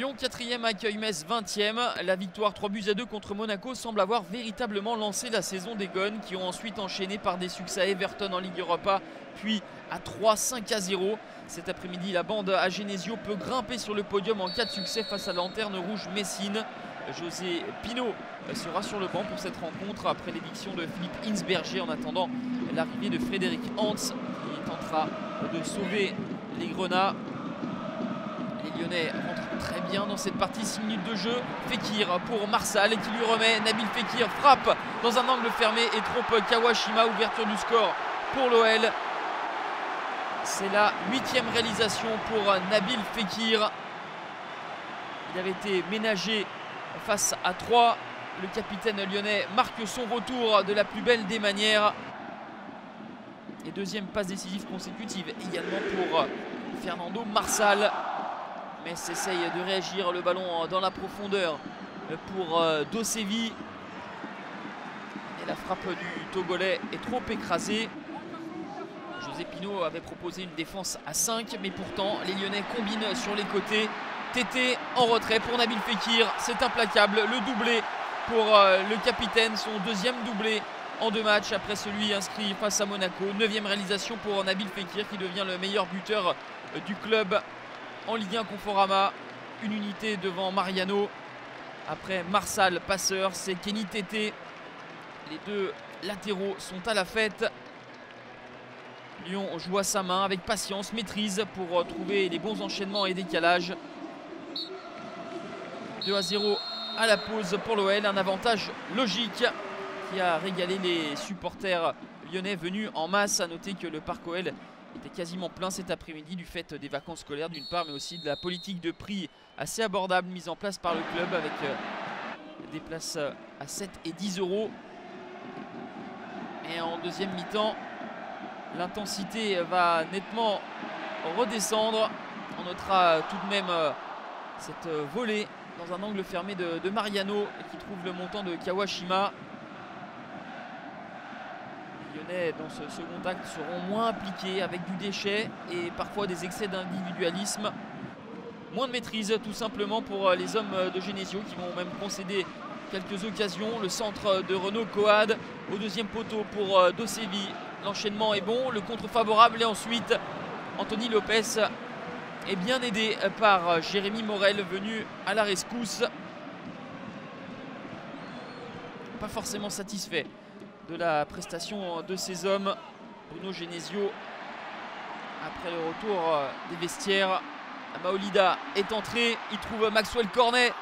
Lyon 4e accueille Metz 20e. La victoire 3-2 contre Monaco semble avoir véritablement lancé la saison des Gones qui ont ensuite enchaîné par des succès à Everton en Ligue Europa puis à 3-5-0. Cet après-midi, la bande à Genesio peut grimper sur le podium en cas de succès face à la Lanterne Rouge Messine. José Pinot sera sur le banc pour cette rencontre après l'éviction de Philippe Hinsberger en attendant l'arrivée de Frédéric Hans. Il tentera de sauver les Grenats. Les Lyonnais rentrent très bien dans cette partie, 6 minutes de jeu. Fekir pour Marsal qui lui remet. Nabil Fekir frappe dans un angle fermé et trompe Kawashima. Ouverture du score pour l'OL. C'est la 8e réalisation pour Nabil Fekir. Il avait été ménagé face à 3. Le capitaine lyonnais marque son retour de la plus belle des manières. Et deuxième passe décisive consécutive également pour Fernando Marsal. Metz essaye de réagir, le ballon dans la profondeur pour Dosevi. Et la frappe du Togolais est trop écrasée. José Pinot avait proposé une défense à 5, mais pourtant les Lyonnais combinent sur les côtés. Tété en retrait pour Nabil Fekir, c'est implacable, le doublé pour le capitaine, son deuxième doublé en 2 matchs après celui inscrit face à Monaco. 9e réalisation pour Nabil Fekir qui devient le meilleur buteur du club en Ligue 1 Conforama. Une unité devant Mariano. Après Marsal, passeur, c'est Kenny Tété. Les deux latéraux sont à la fête. Lyon joue à sa main avec patience, maîtrise pour trouver les bons enchaînements et décalages. 2-0 à la pause pour l'OL, un avantage logique qui a régalé les supporters lyonnais venus en masse. À noter que le parc OL était quasiment plein cet après-midi du fait des vacances scolaires d'une part, mais aussi de la politique de prix assez abordable mise en place par le club avec des places à 7 et 10 euros. Et en deuxième mi-temps, l'intensité va nettement redescendre. On notera tout de même cette volée dans un angle fermé de Mariano qui trouve le montant de Kawashima. Les Lyonnais dans ce second acte seront moins impliqués avec du déchet et parfois des excès d'individualisme. Moins de maîtrise tout simplement pour les hommes de Genesio qui vont même concéder quelques occasions. Le centre de Renaud Coad au deuxième poteau pour Dosevi. L'enchaînement est bon, le contre favorable et ensuite Anthony Lopez est bien aidé par Jérémy Morel venu à la rescousse. Pas forcément satisfait de la prestation de ces hommes. Bruno Genesio après le retour des vestiaires. Maolida est entré, il trouve Maxwell Cornet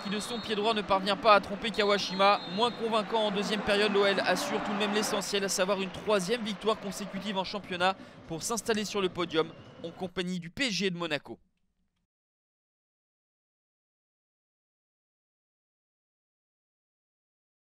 qui de son pied droit ne parvient pas à tromper Kawashima. Moins convaincant en deuxième période, l'OL assure tout de même l'essentiel, à savoir une 3e victoire consécutive en championnat pour s'installer sur le podium en compagnie du PSG de Monaco.